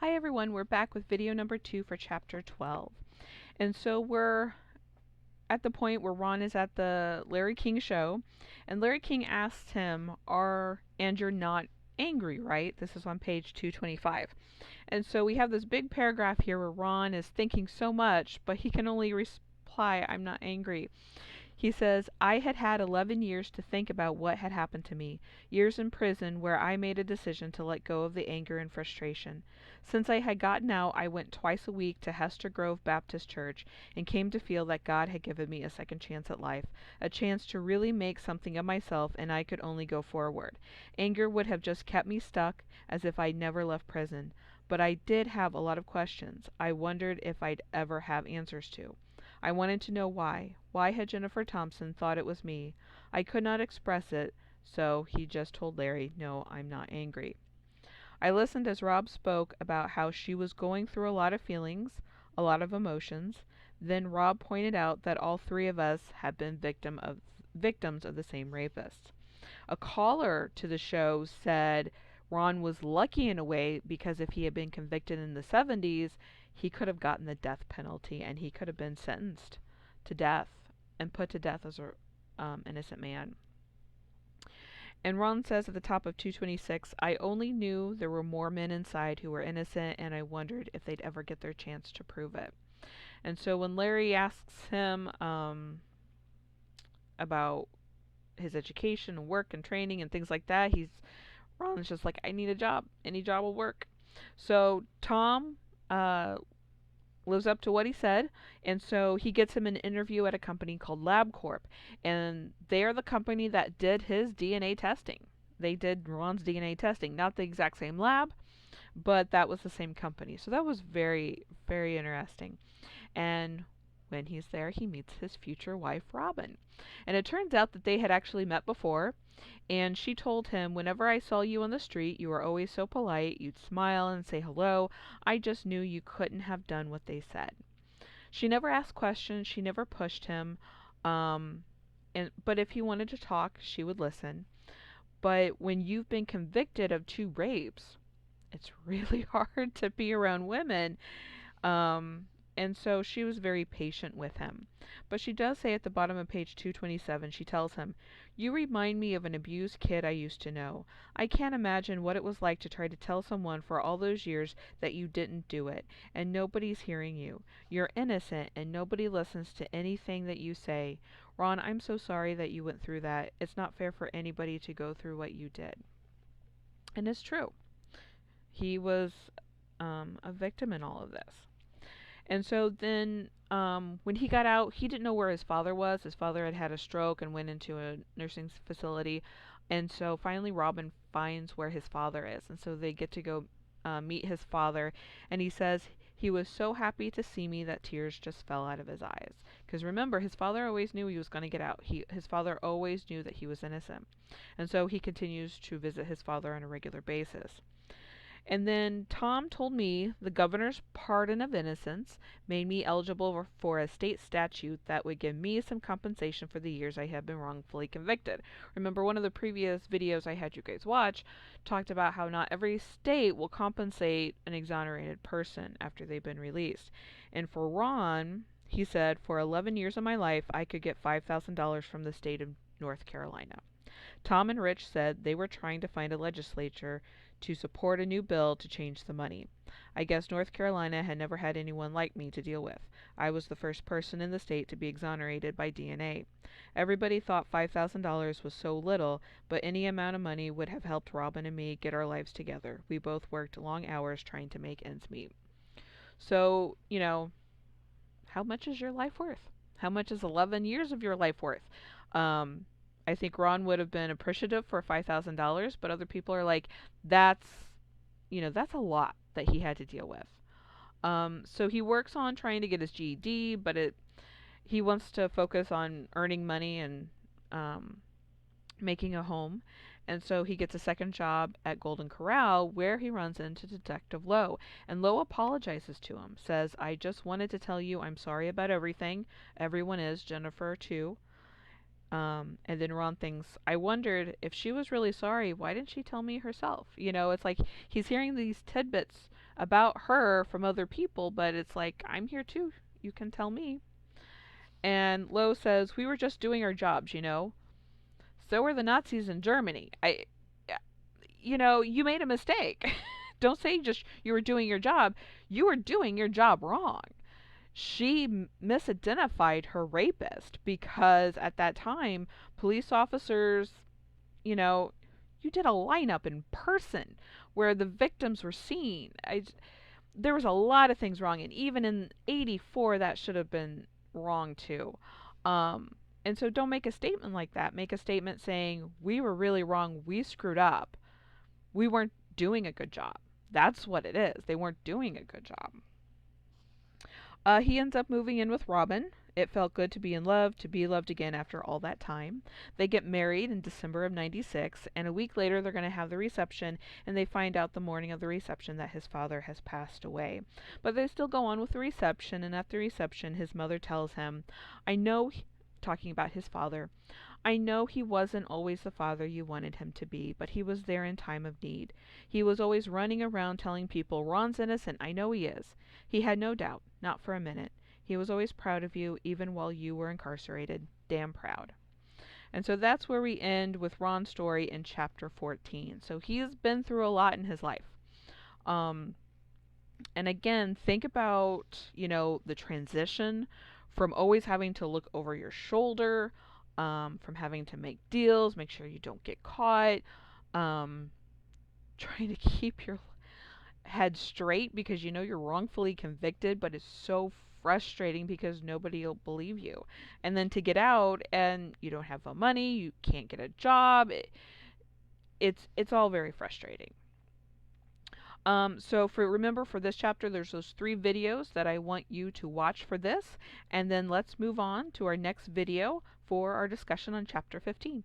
Hi everyone, we're back with video number 2 for chapter 12. And so we're at the point where Ron is at the Larry King show, and Larry King asks him, and you're not angry, right? This is on page 225. And so we have this big paragraph here where Ron is thinking so much, but he can only reply, I'm not angry. He says, I had had 11 years to think about what had happened to me, years in prison where I made a decision to let go of the anger and frustration. Since I had gotten out, I went twice a week to Hester Grove Baptist Church and came to feel that God had given me a second chance at life, a chance to really make something of myself, and I could only go forward. Anger would have just kept me stuck, as if I'd never left prison. But I did have a lot of questions I wondered if I'd ever have answers to. I wanted to know why. Why had Jennifer Thompson thought it was me? I could not express it, so he just told Larry, no, I'm not angry. I listened as Rob spoke about how she was going through a lot of feelings, a lot of emotions. Then Rob pointed out that all three of us had been victims of the same rapist. A caller to the show said Ron was lucky in a way because if he had been convicted in the 70s, he could have gotten the death penalty and he could have been sentenced to death and put to death as a innocent man. And Ron says at the top of 226, I only knew there were more men inside who were innocent, and I wondered if they'd ever get their chance to prove it. And so when Larry asks him about his education and work and training and things like that, Ron's just like, I need a job. Any job will work. So Tom lives up to what he said, and so he gets him an interview at a company called LabCorp, and they are the company that did his DNA testing. They did Ron's DNA testing, not the exact same lab, but that was the same company. So that was very, very interesting. And when he's there, he meets his future wife, Robin. And it turns out that they had actually met before, and she told him, whenever I saw you on the street, you were always so polite. You'd smile and say hello. I just knew you couldn't have done what they said. She never asked questions. She never pushed him. Um, but if he wanted to talk, she would listen. But when you've been convicted of 2 rapes, it's really hard to be around women. Um, and so she was very patient with him. But she does say at the bottom of page 227, she tells him, you remind me of an abused kid I used to know. I can't imagine what it was like to try to tell someone for all those years that you didn't do it, and nobody's hearing you. You're innocent, and nobody listens to anything that you say. Ron, I'm so sorry that you went through that. It's not fair for anybody to go through what you did. And it's true. He was a victim in all of this. And so then when he got out, he didn't know where his father was. His father had had a stroke and went into a nursing facility. And so finally Robin finds where his father is. And so they get to go meet his father. And he says he was so happy to see me that tears just fell out of his eyes. Because remember, his father always knew he was going to get out. His father always knew that he was innocent. And so he continues to visit his father on a regular basis. And then Tom told me the governor's pardon of innocence made me eligible for a state statute that would give me some compensation for the years I had been wrongfully convicted. Remember, one of the previous videos I had you guys watch talked about how not every state will compensate an exonerated person after they've been released. And for Ron, he said, for 11 years of my life, I could get $5,000 from the state of North Carolina. Tom and Rich said they were trying to find a legislature to support a new bill to change the money. I guess North Carolina had never had anyone like me to deal with. I was the first person in the state to be exonerated by DNA. Everybody thought $5,000 was so little, but any amount of money would have helped Robin and me get our lives together. We both worked long hours trying to make ends meet. So, how much is your life worth? How much is 11 years of your life worth? Um, I think Ron would have been appreciative for $5,000, but other people are like, that's, that's a lot that he had to deal with. So he works on trying to get his GED, but he wants to focus on earning money and um, making a home. And so he gets a second job at Golden Corral where he runs into Detective Lowe. And Lowe apologizes to him, says, I just wanted to tell you I'm sorry about everything. Everyone is, Jennifer too. And then Ron thinks, I wondered if she was really sorry, why didn't she tell me herself? It's like he's hearing these tidbits about her from other people, but it's like, I'm here too. You can tell me. And Lowe says, we were just doing our jobs, you know. So were the Nazis in Germany. You made a mistake. Don't say just you were doing your job. You were doing your job wrong. She misidentified her rapist because at that time, police officers, you know, you did a lineup in person where the victims were seen. There was a lot of things wrong, and even in '84, that should have been wrong too. Um, and so don't make a statement like that. Make a statement saying, we were really wrong, we screwed up, we weren't doing a good job. That's what it is. They weren't doing a good job. He ends up moving in with Robin. It felt good to be in love, to be loved again after all that time. They get married in December of '96, and a week later they're going to have the reception, and they find out the morning of the reception that his father has passed away. But they still go on with the reception, and at the reception his mother tells him, I know, talking about his father, I know he wasn't always the father you wanted him to be, but he was there in time of need. He was always running around telling people, Ron's innocent, I know he is. He had no doubt, not for a minute. He was always proud of you, even while you were incarcerated. Damn proud. And so that's where we end with Ron's story in chapter 14. So he's been through a lot in his life. Um, and again, think about, the transition from always having to look over your shoulder, from having to make deals, make sure you don't get caught, um, trying to keep your head straight because you know you're wrongfully convicted, but it's so frustrating because nobody will believe you. And then to get out and you don't have the money, you can't get a job. It's all very frustrating. So remember for this chapter, there's those 3 videos that I want you to watch for this, and then let's move on to our next video for our discussion on chapter 15.